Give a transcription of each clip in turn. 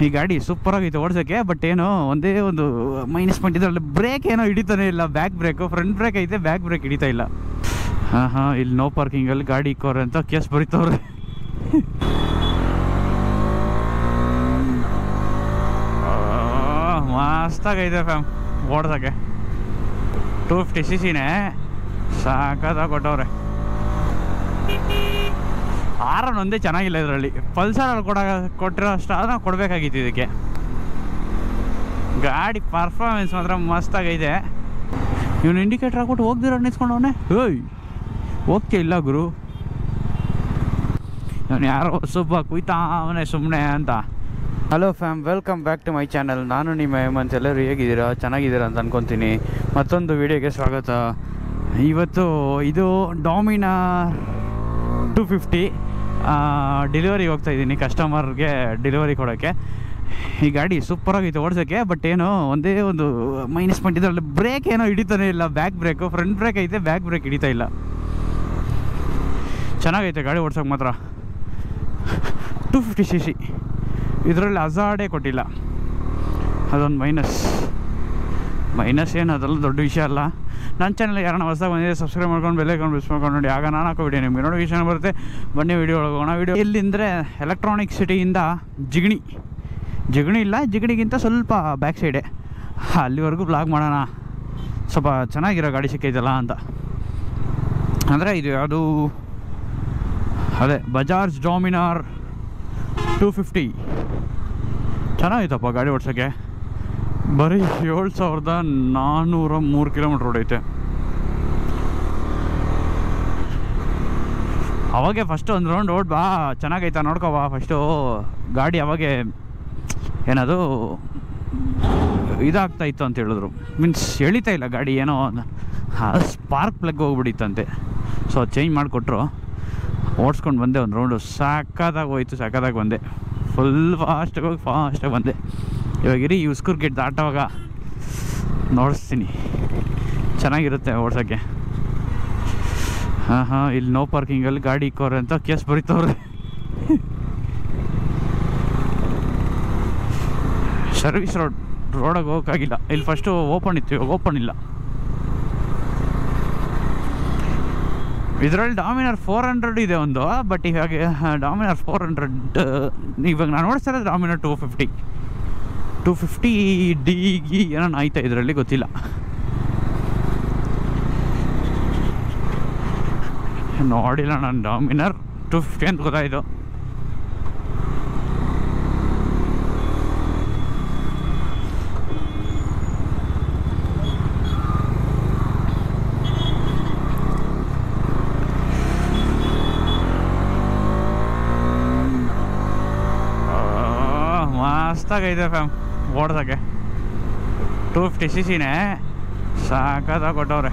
ಈ ಗಾಡಿ ಸೂಪರಾಗಿತ್ತು ಓಡಿಸೋಕ್ಕೆ. ಬಟ್ ಏನೋ ಒಂದೇ ಒಂದು ಮೈನಸ್ ಪಾಯಿಂಟ್ ಇದರಲ್ಲಿ ಬ್ರೇಕ್ ಏನೋ ಹಿಡಿತಾನೆ ಇಲ್ಲ. ಬ್ಯಾಕ್ ಬ್ರೇಕು ಫ್ರಂಟ್ ಬ್ರೇಕ್ ಐತೆ, ಬ್ಯಾಕ್ ಬ್ರೇಕ್ ಹಿಡಿತಾ ಇಲ್ಲ. ಹಾಂ ಇಲ್ಲಿ ನೋ ಪಾರ್ಕಿಂಗಲ್ಲಿ ಗಾಡಿ ಇಕ್ಕೋರೆ ಅಂತ ಕೇಸ್ ಬರೀತವ್ರೆ. ಮಸ್ತಾಗೈತೆ ಫ್ಯಾಮ್ ಓಡ್ಸೋಕ್ಕೆ. 250cc ಸಾಕಾದಾಗ ಕೊಟ್ಟವ್ರೆ. ಆರನ್ ಒಂದೇ ಚೆನ್ನಾಗಿಲ್ಲ ಇದರಲ್ಲಿ. ಪಲ್ಸರಲ್ಲಿ ಕೊಟ್ಟಿರೋ ಅಷ್ಟು ಕೊಡಬೇಕಾಗಿತ್ತು ಇದಕ್ಕೆ. ಗಾಡಿ ಪರ್ಫಾರ್ಮೆನ್ಸ್ ಮಾತ್ರ ಮಸ್ತಾಗೈತೆ. ಇವನು ಇಂಡಿಕೇಟರ್ ಹಾಕ್ಬಿಟ್ಟು ಹೋಗ್ದಿರೋ ನಿಲ್ಸ್ಕೊಂಡವನೇ. ಓಯ್ ಹೋಗ್ತೇ ಇಲ್ಲ ಗುರು, ಇವನು ಯಾರೋ ಸುಬ್ಬ ಕುಯ್ತಾವನೆ ಸುಮ್ಮನೆ ಅಂತ. Hello fam, welcome back to my channel. ನಾನು ನಿಮ್ಮ ಹೇಮಂತ್. ಎಲ್ಲರೂ ಹೇಗಿದ್ದೀರಾ? ಚೆನ್ನಾಗಿದ್ದೀರಾ ಅಂತ ಅಂದ್ಕೊತೀನಿ. ಮತ್ತೊಂದು ವೀಡಿಯೋಗೆ ಸ್ವಾಗತ. ಇವತ್ತು ಇದು ಡಾಮಿನಾರ್ 250 ಡೆಲಿವರಿಗೆ ಹೋಗ್ತಾಯಿದ್ದೀನಿ, ಕಸ್ಟಮರ್ಗೆ ಡೆಲಿವರಿ ಕೊಡೋಕ್ಕೆ. ಈ ಗಾಡಿ ಸೂಪರಾಗಿತ್ತು ಓಡಿಸೋಕ್ಕೆ. ಬಟ್ ಏನೋ ಒಂದೇ ಒಂದು ಮೈನಸ್ ಪಾಯಿಂಟ್ ಇದರಲ್ಲಿ ಬ್ರೇಕ್ ಏನೋ ಹಿಡಿತಾನೆ ಇಲ್ಲ. ಬ್ಯಾಕ್ ಬ್ರೇಕು ಫ್ರಂಟ್ ಬ್ರೇಕ್ ಐತೆ, ಬ್ಯಾಕ್ ಬ್ರೇಕ್ ಹಿಡಿತಾ ಇಲ್ಲ. ಚೆನ್ನಾಗೈತೆ ಗಾಡಿ ಓಡ್ಸೋಕೆ ಮಾತ್ರ. 250cc ಇದರಲ್ಲಿ ಹಜಾರ್ಡೇ ಕೊಟ್ಟಿಲ್ಲ, ಅದೊಂದು ಮೈನಸ್ ಏನು ಅದೆಲ್ಲ ದೊಡ್ಡ ವಿಷಯ ಅಲ್ಲ. ನನ್ನ ಚಾನಲ್ ಯಾರನ್ನ ಹೊಸದಾಗಿ ಬಂದಿದೆ ಸಬ್ಸ್ಕ್ರೈಬ್ ಮಾಡ್ಕೊಂಡು ಬೆಲ್ಲೈಕನ್ ಪ್ರೆಸ್ ಮಾಡ್ಕೊಂಡು ನೋಡಿ. ಆಗ ನಾನು ಹಾಕೋ ವಿಡಿಯೋ ನಿಮಗೆ ನೋಟಿಫಿಕೇಷನ್ ಬರುತ್ತೆ. ಬನ್ನಿ ವಿಡಿಯೋ ಒಳಗೋಣ. ವಿಡಿಯೋ ಎಲ್ಲಿಂದರೆ ಎಲೆಕ್ಟ್ರಾನಿಕ್ ಸಿಟಿಯಿಂದ ಜಿಗಣಿ ಇಲ್ಲ, ಜಿಗಣಿಗಿಂತ ಸ್ವಲ್ಪ ಬ್ಯಾಕ್ ಸೈಡೆ. ಅಲ್ಲಿವರೆಗೂ ಬ್ಲಾಗ್ ಮಾಡೋಣ, ಸ್ವಲ್ಪ ಚೆನ್ನಾಗಿರೋ ಗಾಡಿ ಸಿಕ್ಕೈತಲ್ಲ ಅಂತ. ಅಂದರೆ ಇದು ಯಾವುದು ಅದೇ ಬಜಾಜ್ ಡಾಮಿನಾರ್ 250. ಚೆನ್ನಾಗಿತ್ತಪ್ಪ ಗಾಡಿ ಓಡ್ಸೋಕ್ಕೆ. ಬರೀ 7403 ಕಿಲೋಮೀಟ್ರ್ ಓಡೈತೆ. ಅವಾಗೆ ಫಸ್ಟು ಒಂದು ರೌಂಡ್ ಬಾ, ಚೆನ್ನಾಗೈತಾ ನೋಡ್ಕೊಬಾ ಫಸ್ಟು ಗಾಡಿ. ಅವಾಗೆ ಏನದು ಇದಾಗ್ತಾಯಿತ್ತು ಅಂತ ಹೇಳಿದ್ರು, ಮೀನ್ಸ್ ಎಳಿತಾ ಇಲ್ಲ ಗಾಡಿ, ಏನೋ ಸ್ಪಾರ್ಕ್ ಪ್ಲಗ್ ಹೋಗ್ಬಿಟ್ಟಿತ್ತಂತೆ. ಸೊ ಅದು ಚೇಂಜ್ ಮಾಡಿಕೊಟ್ರು. ಓಡಿಸ್ಕೊಂಡು ಬಂದೆ ಒಂದು ರೌಂಡು. ಸಾಕಾಗಿ ಹೋಯ್ತು, ಸಾಕಾಗಿ ಬಂದೆ. ಫುಲ್ ಫಾಸ್ಟಾಗಿ ಬಂದೆ. ಇವಾಗ ಇರಿ ಉಸ್ಕೂರು ಗೇಟ್ ದಾಟೋವಾಗ ನೋಡಿಸ್ತೀನಿ, ಚೆನ್ನಾಗಿರುತ್ತೆ ಓಡ್ಸೋಕ್ಕೆ. ಹಾಂ ಇಲ್ಲಿ ನೋ ಪಾರ್ಕಿಂಗಲ್ಲಿ ಗಾಡಿ ಇಕ್ಕೋರೆ ಅಂತ ಕೇಸ್ ಬರೀತವ್ರೆ. ಸರ್ವಿಸ್ ರೋಡಾಗಿ ಹೋಗೋಕ್ಕಾಗಿಲ್ಲ. ಇಲ್ಲಿ ಫಸ್ಟು ಓಪನ್ ಇತ್ತು, ಇವಾಗ ಓಪನ್ ಇಲ್ಲ. ಇದರಲ್ಲಿ ಡಾಮಿನಾರ್ 400 ಇದೆ ಒಂದು. ಬಟ್ ಇವಾಗ ಡಾಮಿನಾರ್ 400 ಇವಾಗ ನಾನು ನೋಡ್ತಾ ಇರೋದು ಡಾಮಿನಾರ್ 250 ಏನೋ ಆಯ್ತಾ ಇದರಲ್ಲಿ ಗೊತ್ತಿಲ್ಲ. ನೋಡಿಲ್ಲ ನಾನು ಡಾಮಿನಾರ್ 250 ಅಂತ ಗೊತ್ತಾಯಿತು. ಮಸ್ತಾಗೈತೆ ಫ್ಯಾಮ್ ಓಡ್ಸೋಕ್ಕೆ. 250cc ಸಾಕಾದಾಗ ಕೊಟ್ಟವ್ರೆ.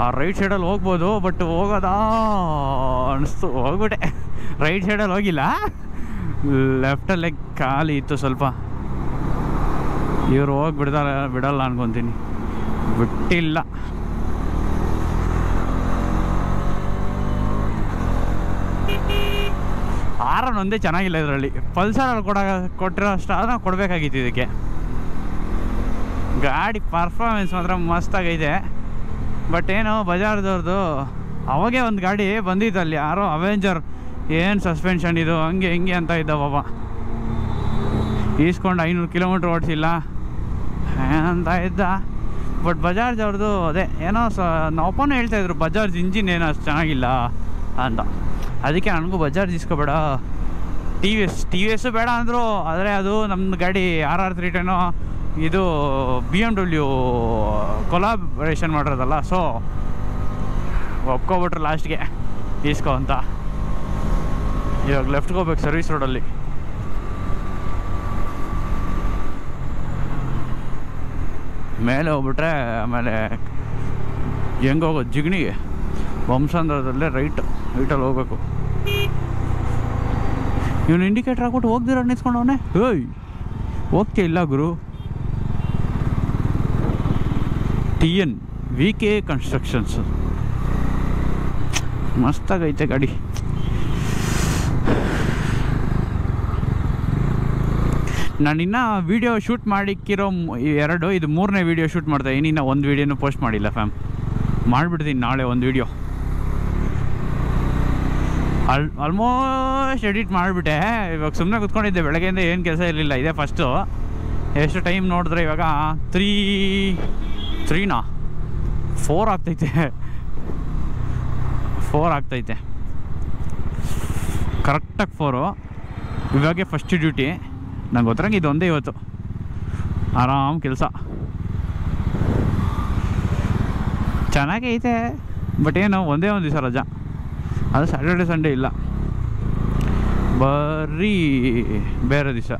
ಆ ರೈಟ್ ಸೈಡಲ್ಲಿ ಹೋಗ್ಬೋದು, ಬಟ್ ಹೋಗೋದಾ ಅನಿಸ್ತು, ಹೋಗ್ಬಿಟ್ಟೆ. ರೈಟ್ ಸೈಡಲ್ಲಿ ಹೋಗಿಲ್ಲ, ಲೆಫ್ಟಲ್ಲೇ ಖಾಲಿ ಇತ್ತು ಸ್ವಲ್ಪ. ಇವರು ಬಿಡಲ್ಲ ಅನ್ಕೊತೀನಿ, ಬಿಟ್ಟಿಲ್ಲ. ಆರನ್ ಒಂದೇ ಚೆನ್ನಾಗಿಲ್ಲ ಇದರಲ್ಲಿ. ಪಲ್ಸರಲ್ಲಿ ಕೊಟ್ಟಿರೋ ಅಷ್ಟು ಕೊಡಬೇಕಾಗಿತ್ತು ಇದಕ್ಕೆ. ಗಾಡಿ ಪರ್ಫಾರ್ಮೆನ್ಸ್ ಮಾತ್ರ ಮಸ್ತಾಗೈತೆ. ಬಟ್ ಏನೋ ಬಜಾಜ್ದವ್ರದ್ದು ಅವಾಗೇ ಒಂದು ಗಾಡಿ ಬಂದಿತ್ತು ಅಲ್ಲಿ, ಯಾರೋ ಅವೆಂಜರ್, ಏನು ಸಸ್ಪೆನ್ಷನ್ ಇದು ಹಂಗೆ ಹಿಂಗೆ ಅಂತ ಇದ್ದಾವಪ್ಪ. ಈಸ್ಕೊಂಡು 500 ಕಿಲೋಮೀಟ್ರ್ ಓಡಿಸಿಲ್ಲ ಅಂತ ಇದ್ದ. ಬಟ್ ಬಜಾಜ್ ಅವ್ರದ್ದು ಅದೇ ಏನೋ ನಾವಪ್ಪನೂ ಹೇಳ್ತಾಯಿದ್ರು ಬಜಾಜ್ ಇಂಜಿನ್ ಏನೋ ಅಷ್ಟು ಚೆನ್ನಾಗಿಲ್ಲ ಅಂತ. ಅದಕ್ಕೆ ನನಗೂ ಬಜಾಜ್ ಇಸ್ಕೊಬೇಡ, ಟಿ ವಿ ಎಸ್ಸು ಬೇಡ ಅಂದರು. ಆದರೆ ಅದು ನಮ್ಮದು ಗಾಡಿ RR310 ಇದು BMW ಕೊಲಾಬ್ರೇಷನ್ ಮಾಡಿರೋದಲ್ಲ. ಸೊ ಒಪ್ಕೊಬಿಟ್ರು ಲಾಸ್ಟ್ಗೆ ಇಸ್ಕೊ ಅಂತ. ಇವಾಗ ಲೆಫ್ಟ್ಗೆ ಹೋಗ್ಬೇಕು ಸರ್ವಿಸ್ ರೋಡಲ್ಲಿ. ಮೇಲೆ ಹೋಗ್ಬಿಟ್ರೆ ಆಮೇಲೆ ಹೆಂಗೆ ಹೋಗೋದು ಜಿಗಣಿಗೆ, ವಂಶಾಂಧ್ರದಲ್ಲೇ ರೈಟಲ್ಲಿ ಹೋಗ್ಬೇಕು. ಇವನು ಇಂಡಿಕೇಟರ್ ಹಾಕ್ಬಿಟ್ಟು ಹೋಗ್ದಿರೋ ನಿಲ್ಸ್ಕೊಂಡವನೇ. ಓಯ್ ಹೋಗ್ತೇ ಇಲ್ಲ ಗುರು. TN VK ಕನ್ಸ್ಟ್ರಕ್ಷನ್ಸ್ ಮಸ್ತಾಗೈತೆ ಗಾಡಿ. ನಾನಿನ್ನು ವೀಡಿಯೋ ಶೂಟ್ ಮಾಡಿಕ್ಕಿರೋ 2, ಇದು 3ನೇ ವೀಡಿಯೋ ಶೂಟ್ ಮಾಡ್ತಾ ಇನ್ನೂ ಒಂದು ವೀಡಿಯೋನೂ ಪೋಸ್ಟ್ ಮಾಡಿಲ್ಲ ಫ್ಯಾಮ್. ಮಾಡಿಬಿಡ್ತೀನಿ ನಾಳೆ ಒಂದು ವೀಡಿಯೋ. ಆಲ್ಮೋಸ್ಟ್ ಎಡಿಟ್ ಮಾಡಿಬಿಟ್ಟೆ. ಇವಾಗ ಸುಮ್ಮನೆ ಕೂತ್ಕೊಂಡಿದ್ದೆ, ಬೆಳಗ್ಗೆಯಿಂದ ಏನು ಕೆಲಸ ಇರಲಿಲ್ಲ. ಇದೇ ಫಸ್ಟು. ಎಷ್ಟು ಟೈಮ್ ನೋಡಿದ್ರೆ ಇವಾಗ 4 ಆಗ್ತೈತೆ. 4 ಆಗ್ತೈತೆ ಕರೆಕ್ಟಾಗಿ 4. ಇವಾಗೆ ಫಸ್ಟ್ ಡ್ಯೂಟಿ. ನಂಗೆ ಗೊತ್ತರಂಗೆ ಇದೊಂದೇ ಇವತ್ತು ಆರಾಮ್ ಕೆಲಸ. ಚೆನ್ನಾಗೈತೆ, ಬಟ್ ಏನು ಒಂದೇ ಒಂದು ದಿವಸ ರಜಾ, ಅದು ಸ್ಯಾಟರ್ಡೆ ಸಂಡೇ ಇಲ್ಲ, ಬರೀ ಬೇರೆ ದಿವಸ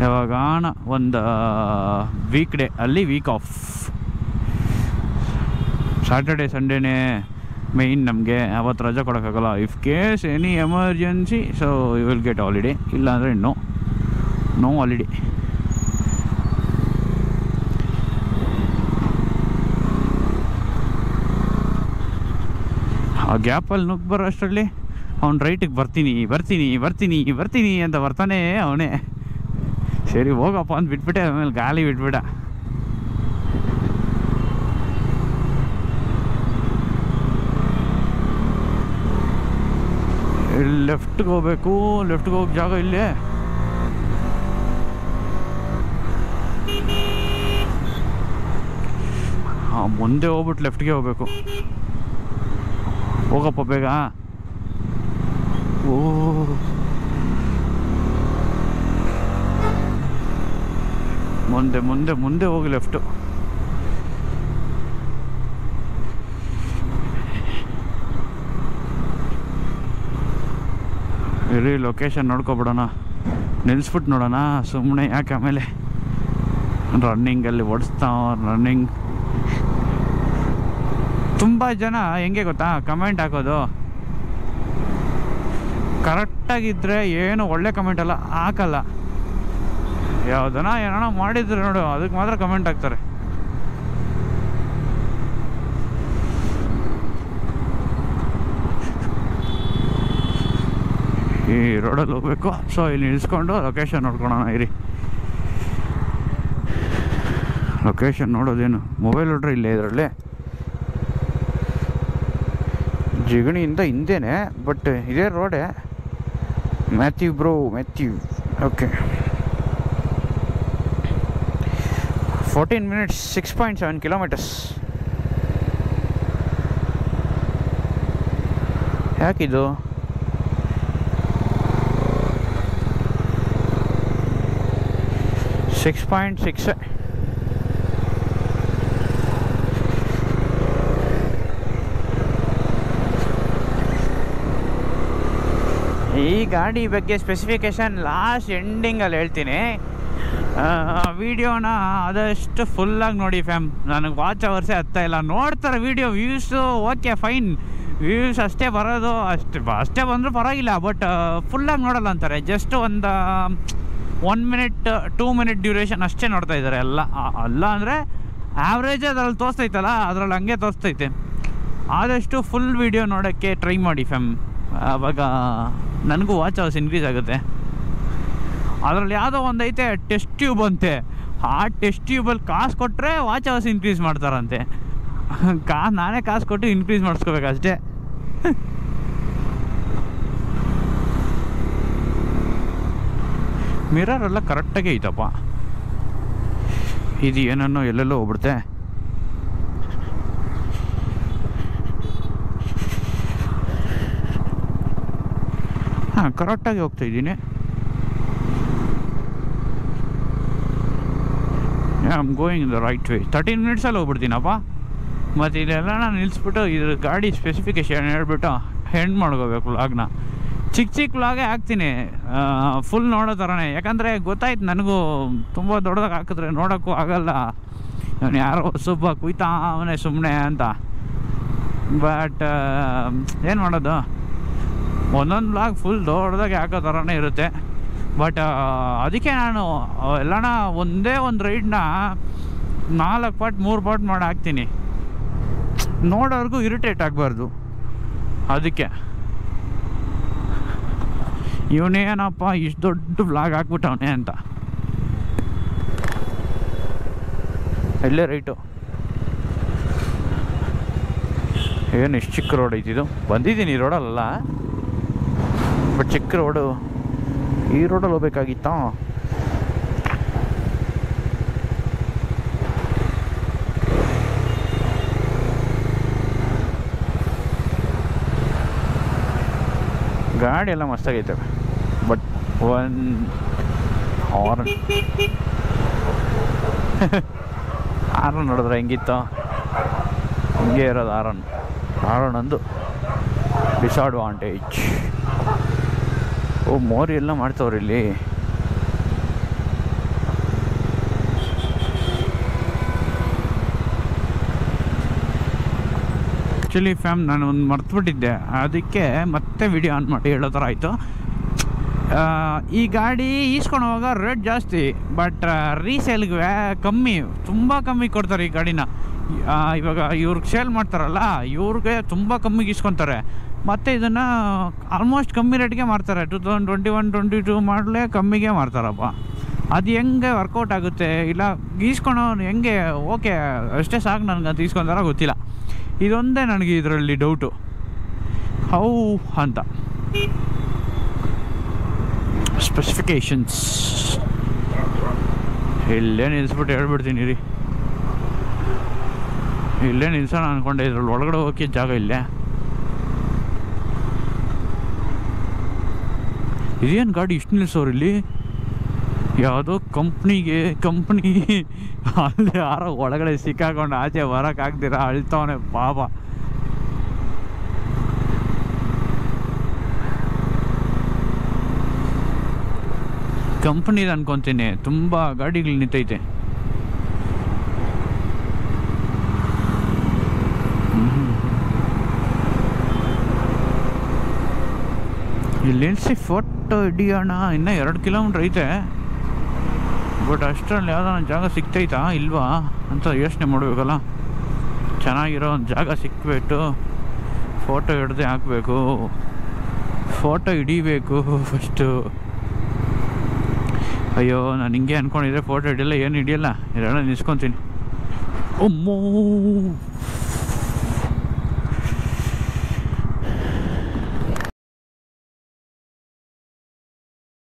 ಯಾವಾಗಾನ ಒಂದು ವೀಕ್ ಡೇ ಅಲ್ಲಿ ವೀಕ್ ಆಫ್. ಸ್ಯಾಟರ್ಡೆ ಸಂಡೇನೇ ಮೇಯ್ನ್ ನಮಗೆ. ಅವತ್ತು ರಜಾ ಕೊಡೋಕ್ಕಾಗಲ್ಲ. If case any emergency so you will get holiday, ಇಲ್ಲಾಂದರೆ ನೋ ಹಾಲಿಡೇ. ಆ ಗ್ಯಾಪಲ್ಲಿ ನುಗ್ಗಿ ಬರೋ ಅಷ್ಟರಲ್ಲಿ ಅವ್ನು ರೈಟಿಗೆ ಬರ್ತೀನಿ ಅಂತ ಬರ್ತಾನೆ ಅವನೇ. ಸರಿ ಹೋಗಪ್ಪ ಅಂತ ಬಿಟ್ಬಿಟ್ಟೆ, ಆಮೇಲೆ ಗಾಲಿ ಬಿಟ್ಬಿಟ್ಟ. ಲೆಫ್ಟ್ಗೆ ಹೋಗ್ಬೇಕು. ಲೆಫ್ಟ್ಗೆ ಹೋಗಿ ಜಾಗ ಇಲ್ಲೇ. ಮುಂದೆ ಹೋಗ್ಬಿಟ್ಟು ಲೆಫ್ಟ್ಗೆ ಹೋಗ್ಬೇಕು. ಹೋಗಪ್ಪ ಬೇಗ. ಓ ಮುಂದೆ ಹೋಗಿ ಲೆಫ್ಟು. ಇರಿ ಲೊಕೇಶನ್ ನೋಡ್ಕೊಬಿಡೋಣ, ನಿಲ್ಲಿಸ್ಬಿಟ್ಟು ನೋಡೋಣ. ಸುಮ್ಮನೆ ಯಾಕೆ ಆಮೇಲೆ ರನ್ನಿಂಗಲ್ಲಿ ರನ್ನಿಂಗ್. ತುಂಬ ಜನ ಹೆಂಗೆ ಗೊತ್ತಾ ಕಮೆಂಟ್ ಹಾಕೋದು, ಕರೆಕ್ಟಾಗಿದ್ದರೆ ಏನು ಒಳ್ಳೆ ಕಮೆಂಟ್ ಎಲ್ಲ ಹಾಕಲ್ಲ. ಯಾವುದನ್ನ ಏನೋ ಮಾಡಿದ್ರೆ ನೋಡು ಅದಕ್ಕೆ ಮಾತ್ರ ಕಮೆಂಟ್ ಹಾಕ್ತಾರೆ. ಈ ರೋಡಲ್ಲಿ ಹೋಗ್ಬೇಕು. ಸೊ ಇಲ್ಲಿ ನಿಲ್ಸ್ಕೊಂಡು ಲೊಕೇಶನ್ ನೋಡ್ಕೊಳೋಣ. ಇರಿ, ಲೊಕೇಶನ್ ನೋಡೋದೇನು, ಮೊಬೈಲ್ ನೋಡ್ರೆ ಇಲ್ಲೇ ಇದರಲ್ಲಿ ಜಿಗಣಿಯಿಂದ ಹಿಂದೆನೇ, ಬಟ್ ಇದೇ ರೋಡೇ. Matthew bro, Matthew. Okay, 14 minutes, 6.7 kilometers. ಯಾಕಿದು? ಸಿಕ್ಸ್ 6. ಈ ಗಾಡಿ ಬಗ್ಗೆ ಸ್ಪೆಸಿಫಿಕೇಶನ್ ಲಾಸ್ಟ್ ಎಂಡಿಂಗಲ್ಲಿ ಹೇಳ್ತೀನಿ. ವಿಡಿಯೋನ ಆದಷ್ಟು ಫುಲ್ಲಾಗಿ ನೋಡಿ ಫ್ಯಾಮ್. ನನಗೆ ವಾಚ್ ಅವರ್ಸೇ ಹತ್ತಾ ಇಲ್ಲ. ನೋಡ್ತಾರೆ video views, okay fine, views ಅಷ್ಟೇ ಬರೋದು, ಅಷ್ಟೇ ಬಂದರೂ ಪರವಾಗಿಲ್ಲ, ಬಟ್ ಫುಲ್ಲಾಗಿ ನೋಡಲ್ಲ ಅಂತಾರೆ. ಜಸ್ಟ್ ಒಂದು 1 minute 2 minute ಡ್ಯೂರೇಷನ್ ಅಷ್ಟೇ ನೋಡ್ತಾ ಇದ್ದಾರೆ ಎಲ್ಲ. ಅಲ್ಲ ಅಂದರೆ ಆ್ಯಾವ್ರೇಜ್ ಅದರಲ್ಲಿ ತೋರಿಸ್ತೈತಲ್ಲ, ಅದರಲ್ಲಿ ಹಂಗೆ ತೋರಿಸ್ತೈತೆ. ಆದಷ್ಟು ಫುಲ್ ವಿಡಿಯೋ ನೋಡೋಕ್ಕೆ ಟ್ರೈ ಮಾಡಿ ಫ್ಯಾಮ್. ಆವಾಗ ನನಗೂ ವಾಚ್ ಅವರ್ಸ್ ಇನ್ಕ್ರೀಸ್ ಆಗುತ್ತೆ. ಅದರಲ್ಲಿ ಯಾವುದೋ ಒಂದು ಐತೆ ಟೆಸ್ಟ್ ಟ್ಯೂಬ್ ಅಂತೆ. ಆ ಟೆಸ್ಟ್ ಟ್ಯೂಬಲ್ಲಿ ಕಾಸು ಕೊಟ್ಟರೆ ವಾಚ್ ಅವರ್ಸ್ ಇನ್ಕ್ರೀಸ್ ಮಾಡ್ತಾರಂತೆ. ನಾನೇ ಕಾಸು ಕೊಟ್ಟು ಇನ್ಕ್ರೀಸ್ ಮಾಡಿಸ್ಕೋಬೇಕಷ್ಟೇ. ಮಿರರ್ ಎಲ್ಲ ಕರೆಕ್ಟಾಗೇ ಐತಪ್ಪ. ಇದು ಏನನ್ನೋ ಎಲ್ಲೆಲ್ಲೋ ಹೋಗ್ಬಿಡುತ್ತೆ. ಹಾಂ, ಕರೆಕ್ಟಾಗಿ ಹೋಗ್ತಾಯಿದ್ದೀನಿ. I am going in the right way. 13 minutesಲ್ಲಿ ಹೋಗ್ಬಿಡ್ತೀನಪ್ಪ. ಮತ್ತು ಇದೆಲ್ಲ ನಾನು ನಿಲ್ಲಿಸ್ಬಿಟ್ಟು ಇದ್ರ ಗಾಡಿ ಸ್ಪೆಸಿಫಿಕೇಶನ್ ಹೇಳ್ಬಿಟ್ಟು ಹೆಂಡ್ ಮಾಡ್ಕೋಬೇಕು ವ್ಲಾಗ್ನ. ಚಿಕ್ಕ ವ್ಲಾಗೇ ಹಾಕ್ತೀನಿ, ಫುಲ್ ನೋಡೋ ಥರನೇ. ಯಾಕಂದರೆ ಗೊತ್ತಾಯ್ತು ನನಗೂ, ತುಂಬ ದೊಡ್ಡದಾಗಿ ಹಾಕಿದ್ರೆ ನೋಡೋಕ್ಕೂ ಆಗಲ್ಲ. ನಾನು ಯಾರೋ ಸುಬ್ಬ ಕುಯ್ತಾ ಅವನೇ ಸುಮ್ಮನೆ ಅಂತ. ಬಟ್ ಏನು ಮಾಡೋದು, ಒಂದೊಂದು ವ್ಲಾಗ್ ಫುಲ್ ದೊಡ್ಡದಾಗಿ ಹಾಕೋ ಥರನೇ ಇರುತ್ತೆ. ಬಟ್ ಅದಕ್ಕೆ ನಾನು ಎಲ್ಲನ ಒಂದೇ ಒಂದು ರೈಡ್ನ 4 part 3 part ಮಾಡಿ ಹಾಕ್ತೀನಿ, ನೋಡೋರ್ಗೂ ಇರಿಟೇಟ್ ಆಗಬಾರ್ದು. ಅದಕ್ಕೆ ಇವನೇನಪ್ಪ ಇಷ್ಟು ದೊಡ್ಡ ವ್ಲಾಗ್ ಹಾಕ್ಬಿಟ್ಟವನೇ ಅಂತ. ಇಲ್ಲೇ ರೈಟು. ಏನು ಇಷ್ಟು ಚಿಕ್ಕ ರೋಡ್ ಐತಿದು. ಬಂದಿದ್ದೀನಿ ಈ ರೋಡಲ್ಲ, ಬಟ್ ಚಿಕ್ಕ ರೋಡು. ಈ ರೋಡಲ್ಲಿ ಹೋಗ್ಬೇಕಾಗಿತ್ತಾ? ಗಾಡಿ ಎಲ್ಲ ಮಸ್ತಾಗೈತೆ, ಬಟ್ ಹಾರ್ನ್ ನೋಡಿದ್ರೆ ಹೆಂಗಿತ್ತು, ಹಿಂಗೆ ಇರೋದು ಹಾರನ್ ಒಂದು ಡಿಸ್ಅಡ್ವಾಂಟೇಜ್. ಮೋರಿ ಎಲ್ಲ ಮಾಡ್ತವ್ರಿ ಇಲ್ಲಿ. ಆ್ಯಕ್ಚುಲಿ ಫ್ಯಾಮ್ ನಾನು ಒಂದು ಮರ್ತುಬಿಟ್ಟಿದ್ದೆ, ಅದಕ್ಕೆ ಮತ್ತೆ ವಿಡಿಯೋ ಆನ್ ಮಾಡಿ ಹೇಳೋ ಥರ ಆಯಿತು. ಈ ಗಾಡಿ ಈಸ್ಕೊಂಡು ಹೋಗೋ ರೇಟ್ ಜಾಸ್ತಿ, ಬಟ್ ರೀಸೇಲ್ಗೆ ಕಮ್ಮಿ, ತುಂಬ ಕಮ್ಮಿ ಕೊಡ್ತಾರೆ ಈ ಗಾಡಿನ. ಇವಾಗ ಇವ್ರಿಗೆ ಸೇಲ್ ಮಾಡ್ತಾರಲ್ಲ, ಇವ್ರಿಗೆ ತುಂಬ ಕಮ್ಮಿಗೆ ಇಸ್ಕೊತಾರೆ. ಮತ್ತು ಇದನ್ನು ಆಲ್ಮೋಸ್ಟ್ ಕಮ್ಮಿ ರೇಟ್ಗೆ ಮಾರ್ತಾರೆ. 2021-22 ಮಾಡಲೇ ಕಮ್ಮಿಗೆ ಮಾರ್ತಾರಪ್ಪ. ಅದು ಹೆಂಗೆ ವರ್ಕೌಟ್ ಆಗುತ್ತೆ, ಇಲ್ಲ ಗೀಸ್ಕೊಳೋನು ಹೆಂಗೆ ಓಕೆ ಅಷ್ಟೇ ಸಾಕು ನನಗೆ ಅದು ಈಸ್ಕೊಂತಾರ ಗೊತ್ತಿಲ್ಲ. ಇದೊಂದೇ ನನಗೆ ಇದರಲ್ಲಿ ಡೌಟು, ಹೌ ಅಂತ. ಸ್ಪೆಸಿಫಿಕೇಷನ್ಸ್ ಇಲ್ಲೇ ನಿಲ್ಲಿಸ್ಬಿಟ್ಟು ಹೇಳ್ಬಿಡ್ತೀನಿ ರೀ. ಇಲ್ಲೇ ನಿಲ್ಸೋಣ ಅಂದ್ಕೊಂಡೆ, ಇದ್ರಲ್ಲಿ ಒಳಗಡೆ ಹೋಗೋಕ್ಕೆ ಜಾಗ ಇಲ್ಲೇ. ಇದೇನು ಗಾಡಿ ಇಷ್ಟು ನಿಲ್ಸೋರು ಇಲ್ಲಿ? ಯಾವುದೋ ಕಂಪ್ನಿ ಅಲ್ಲಿ ಯಾರೋ ಒಳಗಡೆ ಸಿಕ್ಕಾಕೊಂಡು ಆಚೆ ಬರೋಕ್ಕಾಗ್ದಿರ ಅಳ್ತವನೆ ಪಾಪ. ಕಂಪ್ನಿದು ಅನ್ಕೊತೀನಿ, ತುಂಬ ಗಾಡಿಗಳು ನಿಂತೈತೆ. ಇಲ್ಲಿ ನಿಲ್ಲಿಸಿ ಫೋಟೋ ಹಿಡಿಯೋಣ. ಇನ್ನೂ 2 ಕಿಲೋಮೀಟ್ರ್ ಐತೆ, ಬಟ್ ಅಷ್ಟರಲ್ಲಿ ಯಾವುದೋ ಒಂದು ಜಾಗ ಸಿಗ್ತೈತಾ ಇಲ್ವಾ ಅಂತ ಯೋಚನೆ ಮಾಡಬೇಕಲ್ಲ. ಚೆನ್ನಾಗಿರೋ ಒಂದು ಜಾಗ ಸಿಕ್ಬಿಟ್ಟು ಫೋಟೋ ಹಿಡ್ದೆ ಹಾಕಬೇಕು, ಫೋಟೋ ಹಿಡಿಬೇಕು ಫಸ್ಟು. ಅಯ್ಯೋ, ನಾನು ಹಿಂಗೆ ಅಂದ್ಕೊಂಡಿದ್ರೆ ಫೋಟೋ ಹಿಡಿಯಲ್ಲ, ಏನು ಹಿಡಿಯಲ್ಲ, ಇದೆಲ್ಲ ನಿಲ್ಸ್ಕೊತೀನಿ. ಒಮ್ಮೋ